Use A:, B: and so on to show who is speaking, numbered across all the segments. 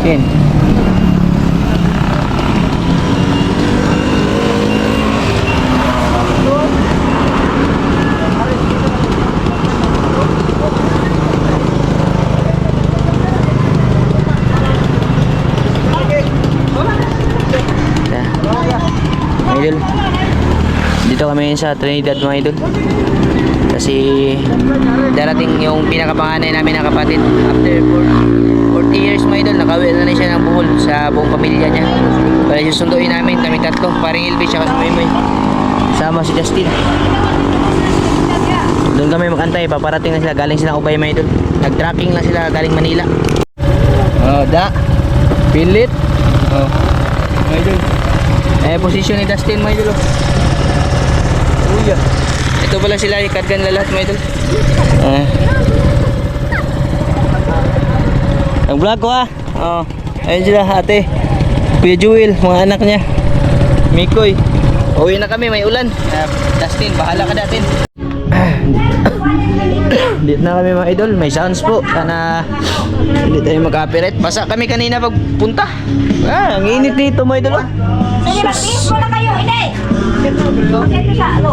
A: Yan. Idol, dito kami sa Trinidad mga idol kasi darating yung pinakapanganay namin na kapatid after 40 years mga idol. Nakauwi na siya ng Bohol sa buong pamilya niya. Kaya susunduin namin kami tatlo, paring Ilby siya kasi sama si Justin. Doon kami magantay, paparating na sila, galing sila Ubay mga idol. Nag-tracking lang sila galing Manila. Pilit mga idol. Posisyon ni Dustin mga idol. Ito pala sila, ikargan lahat mga idol. Ang vlog ko ayun sila ate, Kuya Jewel, mga anak niya, Mikoy. Uwi na kami, may ulan. Dustin, bahala ka datin. Dito na kami mga idol, may sounds po. Sana hindi tayo mag-copyright. Basa kami kanina pagpunta. Ang init dito mga idol.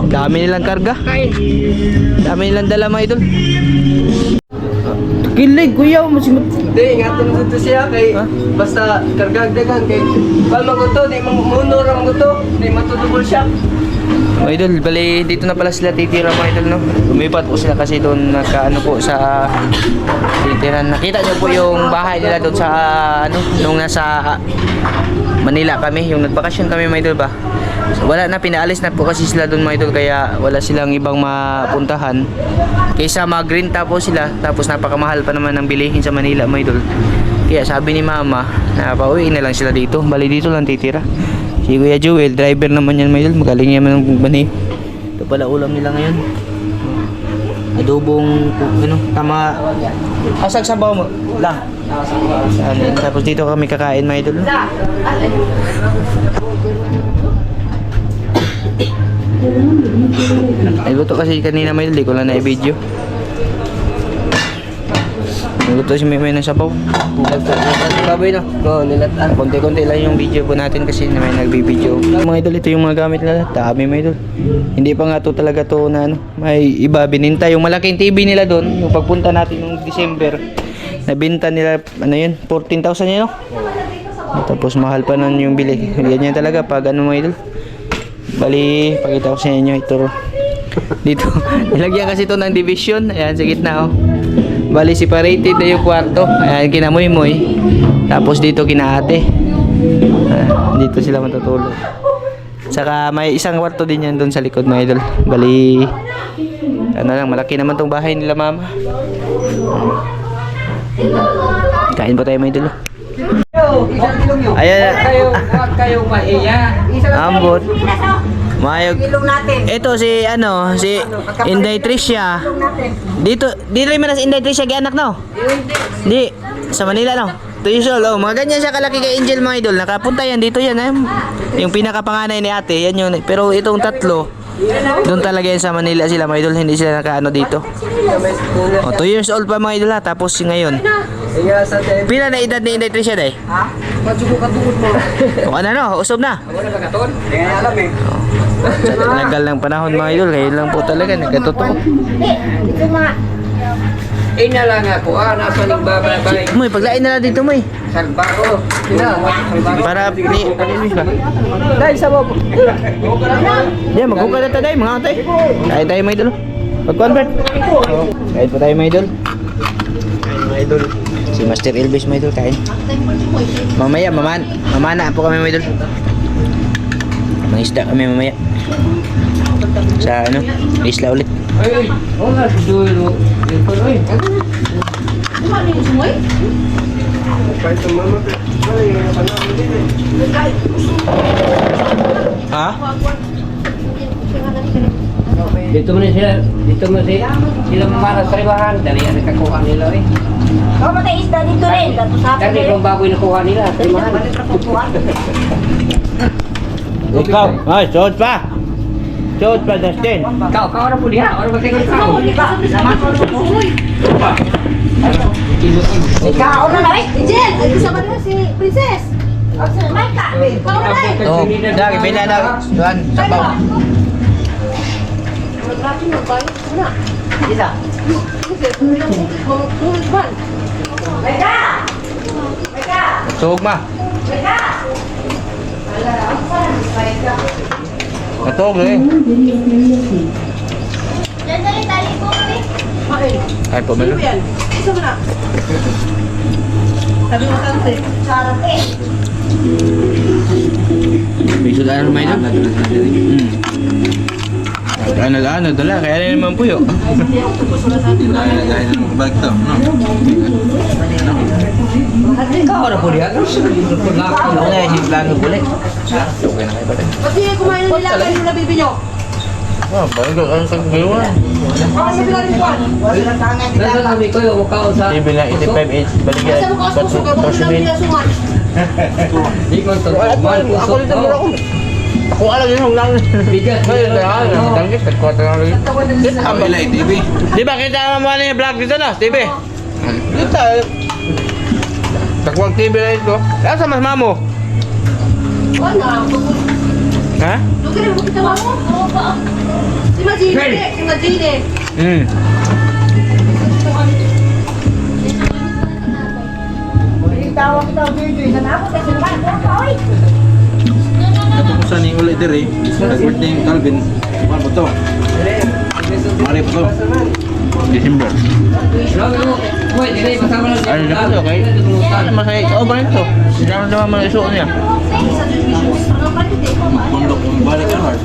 A: Dami nilang karga. Dami nilang dala mga idol. Kilig kuya, masimot.
B: Hindi, ingatan mo dito siya kay basta kargagdagan kay pamaguto, di mamunor ang guto, di matutubol siya.
A: Mga idol, bali dito na pala sila titira mga idol, no? Lumipat po sila kasi doon nagkaano po sa titiran. Nakita nyo po yung bahay nila doon sa nung nasa Manila kami, yung nagbakasyon kami mga idol ba. So, wala na, pinaalis na po kasi sila doon mga idol, kaya wala silang ibang mapuntahan. Kaysa mag-renta po sila, tapos napakamahal pa naman ng bilihin sa Manila mga idol. Kaya sabi ni mama na pauwi na lang sila dito, bali dito lang titira. Si Kuya Jewel, driver naman yan mga idol, magaling naman ng bani. Ito pala ulam nila ngayon. Adobong, tama. Asag sabaw mo lang. Tapos dito kami kakain mga idol. Nagluto kasi kanina mga idol, di ko lang na-video. Nagluto si May ng sabaw.
B: Baboy na. Oo, nilatan.
A: Konti-konti lang yung video po natin kasi may nagbibideo. Mga idol, ito yung mga gamit nila. Dami mga idol. Hindi pa nga to talaga to na may iba bininta. Yung malaking TV nila doon, yung pagpunta natin noong December, nabinta nila, 14,000 yun, no? Tapos mahal pa nun yung bili. Ganyan talaga pag mga idol. Bali, pakita ko sa inyo ito. Dito, nilagyan kasi ito ng division. Ayan, sa gitna, oh. Bali, separated na yung kwarto. Ayan, kinamoy-moy. Tapos dito kinaate. Dito sila matutulog. Saka may isang kwarto din yan doon sa likod mga idol. Bali, malaki naman tong bahay nila mama. Kain pa tayo mga idol. Ayan.
B: Huwag kayo maiya.
A: Ambot. Mayog. Ito si Inday Tricia. Dito rin man sa Inday Tricia gianak no? Di sa Manila no. 2 years old. Oh, mga ganyan siya kalaki kay Angel mga idol. Nakapunta yan dito yan Yung pinakapanganay ni ate, yan yun. Pero itong tatlo, doon talaga yan sa Manila sila mga idol. Hindi sila nakaano dito. 2 years old pa mga idol ha. Tapos ngayon. Pila na edad ni Inday Tricia day?
B: Ha? Madjugo ka tungod mo.
A: O no, usob na.
B: Ako na pagkaton? Hindi nga alam eh.
A: Sa tagal ng panahon mga idol, ngayon lang po talaga nagkatotoo.
B: Ina lang ako, nasa ning babay.
A: Moy, paglain na lang dito moy.
B: Salbaro.
A: Para panimis ba?
B: Dai sa bobo.
A: Yan, maghuka na tayo mga atay. Kain tayo mga idol. Pag-convert. Kain po tayo mga idol. Kain mga idol. Si Master Elvis mga idol, kain. Mamaya, mamana po kami mga idol. Mangisda kami mamaya. Sa isla ulit.
B: Ay, wala si Dulo. Ito ay.
C: Ano yung sumoy?
A: Ha?
B: Dito mo sila mamanas sa ribahan. Dali ang nakakuha nila rin.
C: Oh, patay isda dito rin.
B: Dali kung bago yung nakuha nila sa ribahan.
A: Ikaw, ay, suot pa. Suot pa, Dustin.
B: Kau na po diha. Ano ba tingin kau?
C: Ikaw na na. Jen, ay gusto ba na si Princess? Mika, ikaw na na.
A: Oh, dagi bila na. Duan, sabaw.
C: Maglaki mo ba? Una.
B: Isa.
C: Mika! Mika!
A: Sugma.
C: Mika!
A: Natog eh.
C: Diyan dali tali ko kami.
A: Ay, pumelo.
C: Gusto mo na? Sabi mo kante. Sarate.
A: May sudan naman ito. Ano, dala. Kaya rin naman po yun.
B: Ikaw na po diyan.
A: Ako na yung plano po ulit. Okay na kayo ba rin?
C: Ba't di kumain ng nila kayo na bibi nyo?
A: Balik ka sa gawin.
C: Ako sa bilang buwan.
B: Nasa kami ko yung mukha sa...
A: TV lang 85H. Balik ka.
C: Kasi mo kasuso ka, bakit namin nila suman?
B: Di ko ito.
A: Ako rin mura ko. Ako alam yun, huwag lang.
B: Bigat.
A: Ngayon, tanggit. Nagkwata lang rin. TV. Di ba kita naman yung vlog dito na, TV? Dito. Takwag TV na ito. Kaya sa mas mamo?
C: Wala.
A: Ha?
C: Lugar mo kita mo? Oo pa. Si Majine. Si Majine. Tawag kita video. Isa na ako kasi naman. Oy!
D: Kung saan yung ulit dire, nag-birthday yung Calvin. Ano to? Mali po to.
A: December.
B: Hoy, dire masama lang.
A: Ano na po, okay? Ano masaya? Oo ba ito? Sinama naman mga isuon niya.
C: Sa television. Ano pa dito?
D: Bundok yung balik ang heart.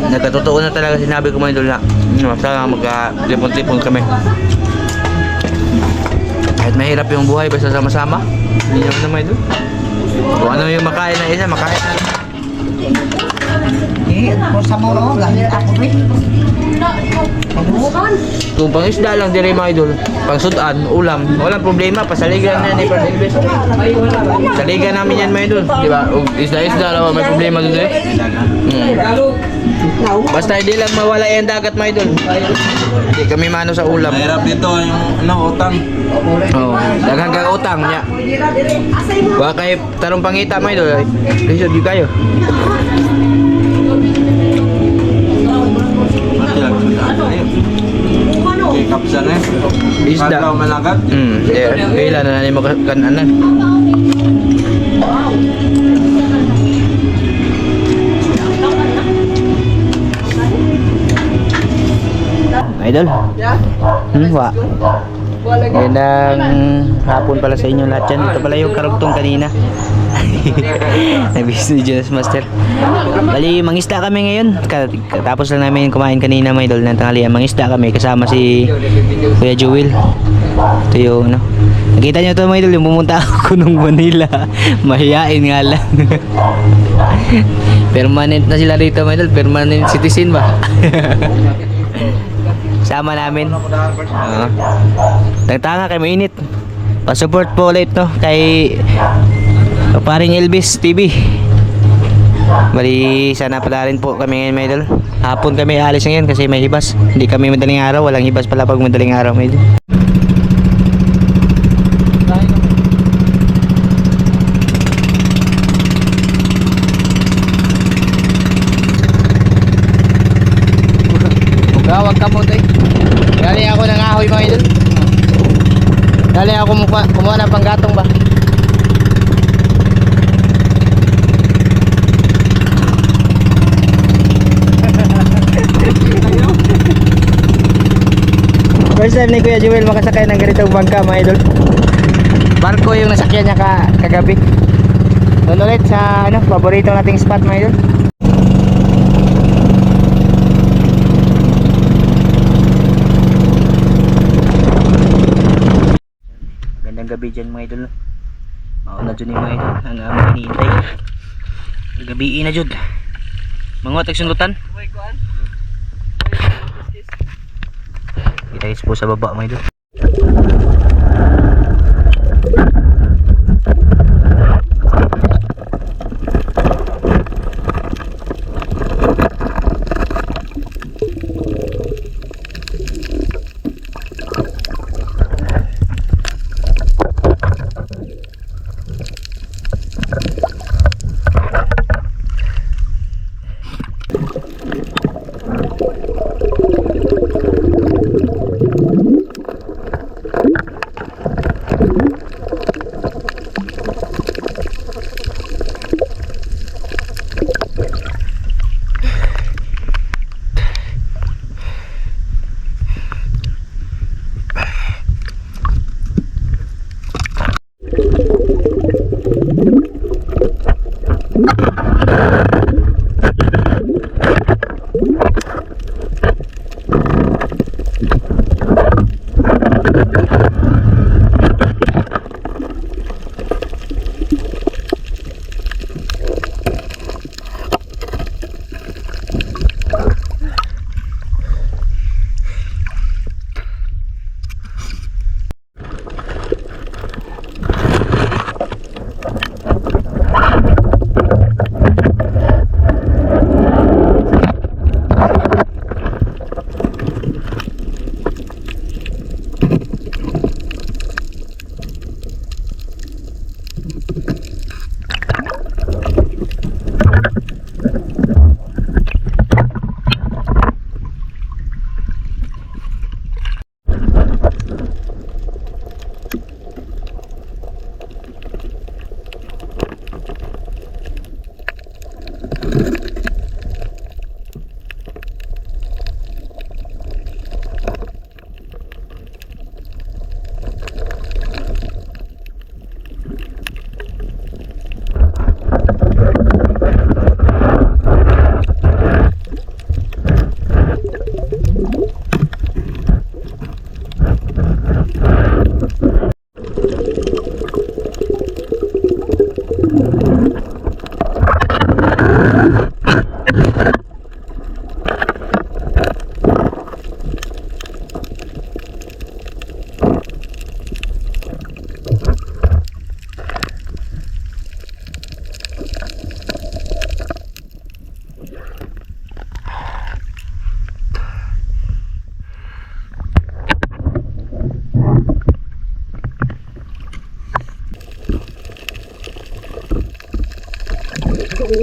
A: Nagkatotoo na talaga sinabi ko mga idol na masaya magka-lipon-lipon kami. Kahit mahirap yung buhay basta sama-sama. Hindi naman naman idol. Kung ano yung makain na isa, makain na. Kung pang isda lang dire mga idol, pang sudan, ulam, walang problema, pasaligan na yan eh, Elvis. Saligan namin yan mga idol, di ba? O isda-isda lang, may problema doon eh. Basta hindi lang mawala yung dagat mga idol. Hindi kami mano sa ulam.
D: Mahirap dito yung utang.
A: Oo, daghang kang utang niya. Wa kay tarong pangita mga idol. Lisod di kayo.
D: Mati lang sa ayun. Okay, kapsa na eh.
A: Isda.
D: Kalaw malagat.
A: Kailan na nani mo kananan. Idol. Wa. Magandang hapon pala sa inyo lahat yan. Ito pala yung karugtong kanina. Nabis ni Jonas Master. Bali, mangisda kami ngayon. Tapos lang namin kumain kanina mga idol ng tanghalian. Mangisda kami kasama si Kuya Jewel. Ito yung ano. Nakita nyo ito mga idol, yung pumunta ako nung Manila. Mahihain nga lang. Permanent na sila rito mga idol. Permanent citizen ba? Sama namin. Nagtanga kay mainit. Pa-support po ulit no kay paring Elvis TV. Bali sana pala rin po kami ngayon mga idol. Hapon kami alis ngayon kasi may hibas. Hindi kami madaling araw, walang hibas pala pag madaling araw mga idol. Gawag ka mo tayo. Dali ako ng ahoy mga idol. Dali ako kumuha ng panggatong ba. First time ni Kuya Jewel makasakay ng ganitong bangka mga idol. Barko yung nasakyan niya kagabi. Doon ulit sa paborito nating spot mga idol. Gandang gabi dyan mga idol. Mauna dyan yung mga idol. Ang aming hinihintay. Gabi na dyan. Mga tagsundutan. Kita po sa baba mga idol.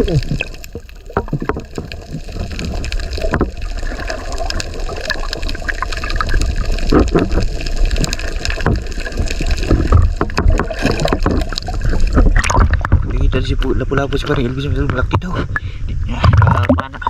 A: Kita si lapu-lapu si paril bisa malaki daw. Ya, paano?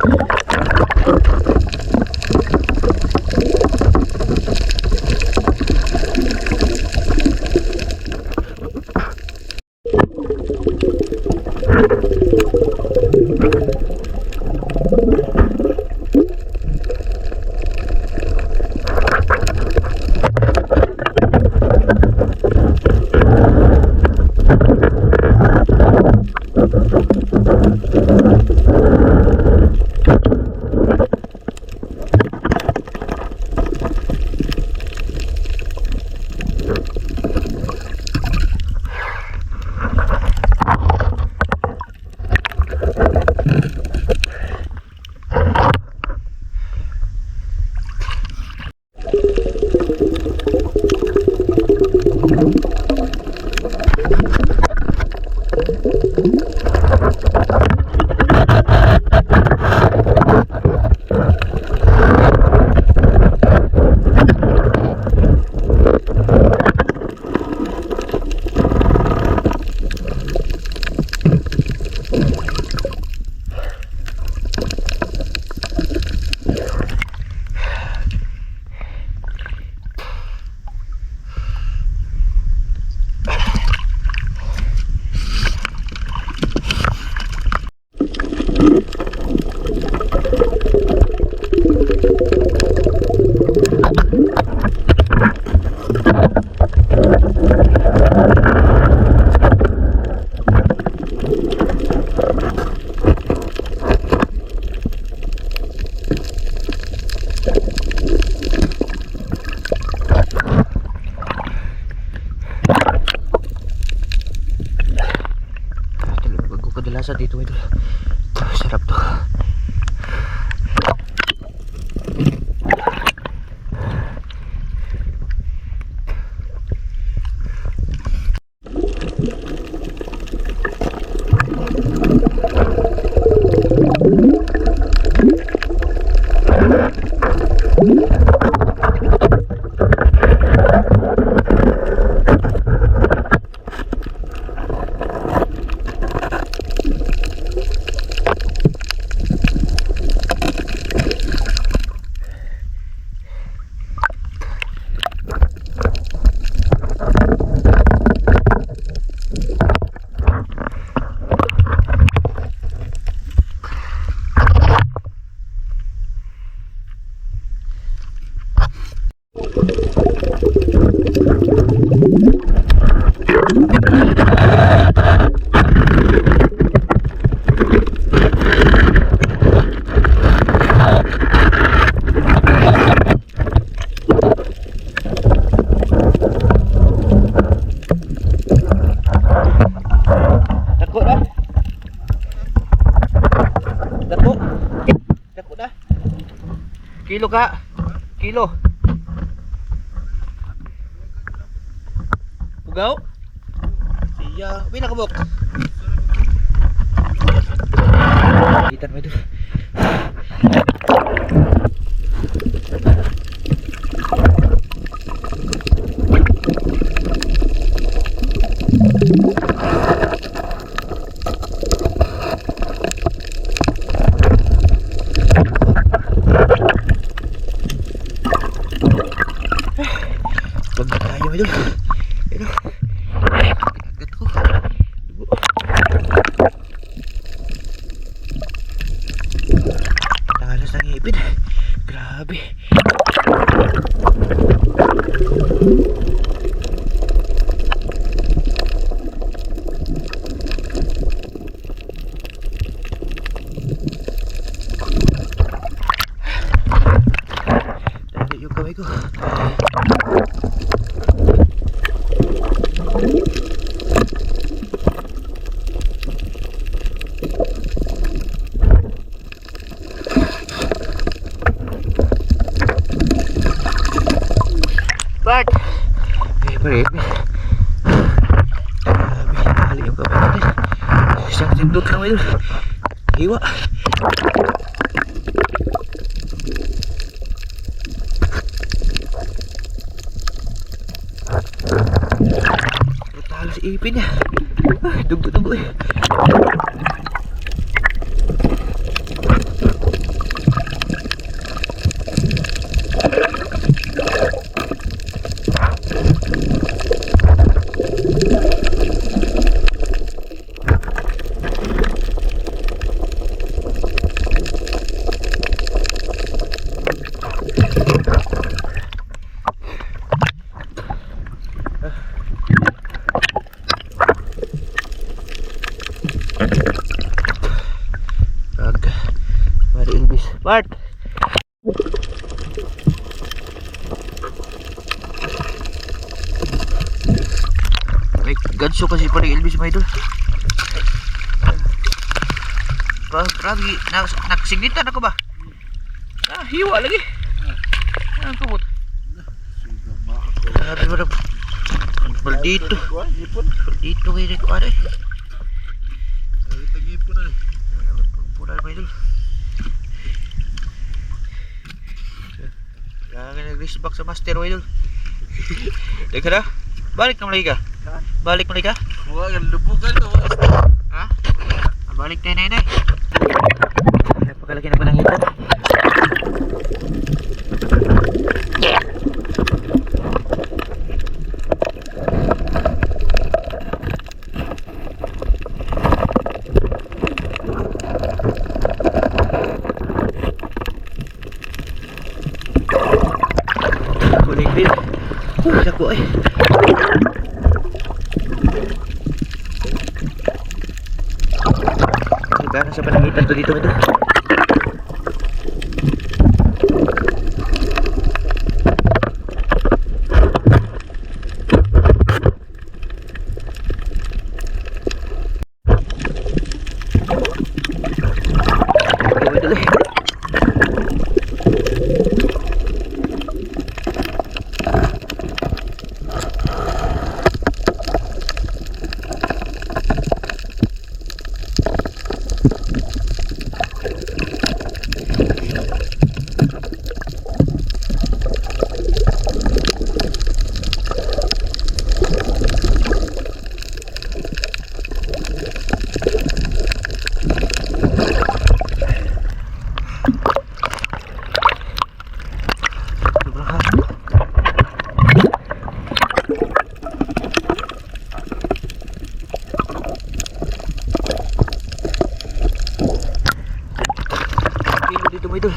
A: Kadalasan dito ito. Sarap to. Kilo ka? Kilo. Ugaw? Iya, pila ka bok? Kita mo ito. Ito. Ito. Agad ko. Talas ng ipin. Grabe. Tali yung kamay ko. Bart! Eh, pare. Grabe, nakali yung kamay natin. Isang sindot lang ito. Hiwa. Brutal si ipin niya. Ay, dugo-dugo eh. Mari Elvis. Bart! May ganso kasi pa rin Elvis, mga idol. Grabe, nagsigitan ako ba? Hiwa lagi. Ang kumot. Grabe mo na. Maldito. Maldito kayo rin ko ano eh. Pura mga idol. Kaya nag-race back sa master mga idol. Teka na. Balik na malay ka. Balik malay ka.
D: Wala, lubugan to.
A: Ha? Balik tayo na yun. Napakalaki na ba ng hita? Kuling bil. Naku eh. Gana sa panangitan to dito ito. Dito mo idol.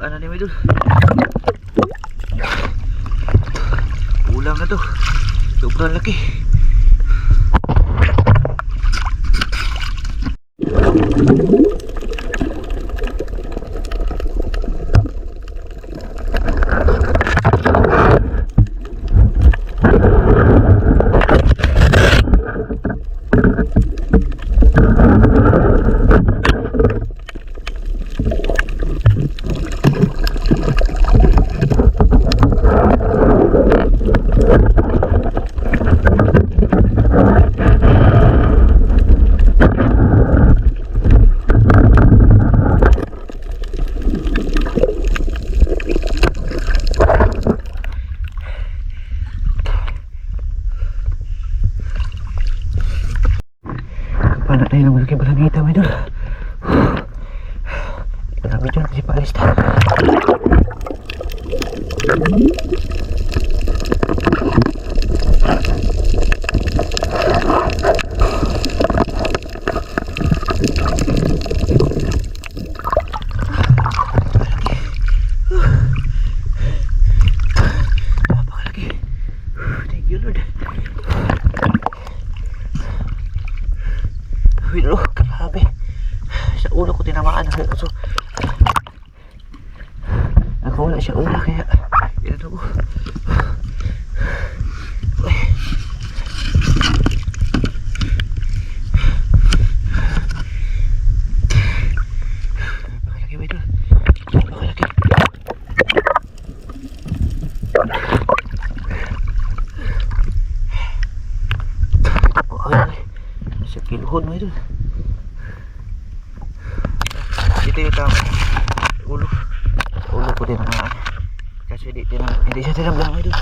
A: Ano ni Idol? Ulam na to. Sobrang laki. Paano tayo ng malaking palamita, mga idol? Marami dyan kasi paalis tayo. Napakalaki. Thank you, Lord. Pero grabe, sa ulo ko tinamaan ng aso. Nakawala siya ula kaya yan ako. Napakalaki ba ito? Napakalaki. Sa kiluhon mo ito. Dito yung tama. Ulo. Ulo ko din naman. Kasi hindi siya tinablang ito.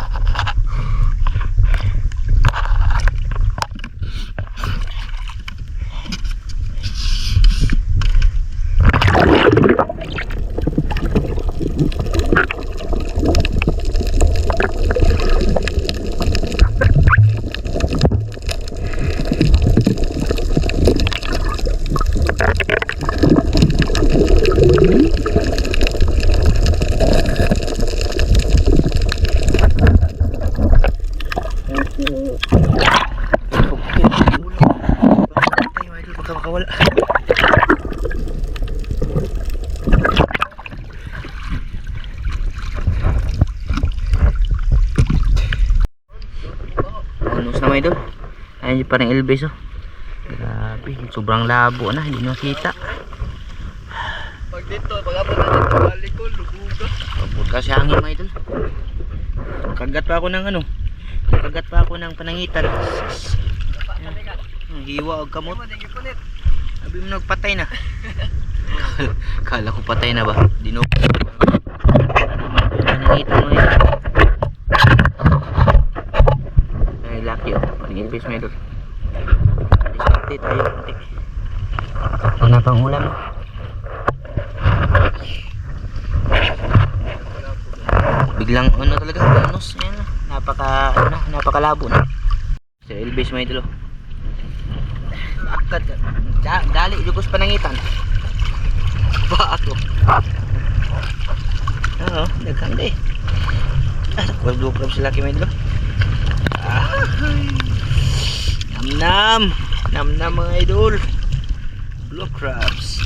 A: Ayan pa rin Elvis oh. Grabe, sobrang labo na, hindi nakita.
B: Pag dito, pag abot na dito, balik ko, lubuga.
A: Pabot kasi hangin mga idol. Kagat pa ako ng ano. Kagat pa ako ng panangitan. Hiwa o kamot. Sabi mo nagpatay na. Kala ko patay na ba? Dino. Panangitan mo yun. Ay, lucky oh. Pag-invest mo idol. Diskarte tayo. Wala pang ulam. Biglang ano talaga, bonus. Ayan na. Napakalabo na. Sir Elvis may idol. Akad. Dali, lugos panangitan. Ba ako. Oo, nagkanda eh. Wag blue crab sila kay may idol. Nam-nam. Nam-nam mga idol. Blue crabs.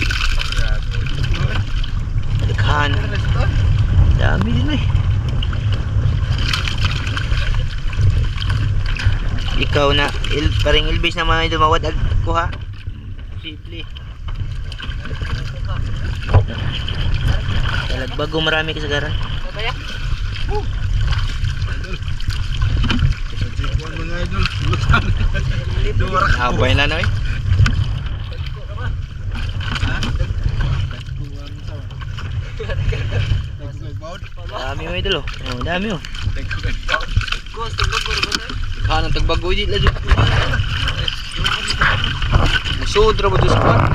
A: Nagkan. Dami din eh. Ikaw na paring Elvis na mga idol mawad ag kuha. Simple. Talagbago marami kasagaran.
B: Babaya?
D: Mga idol.
A: Abay na na eh. Dami mo idol oh. Oh, dami oh. Kanang tagbago di la jud. Musod ra mo sa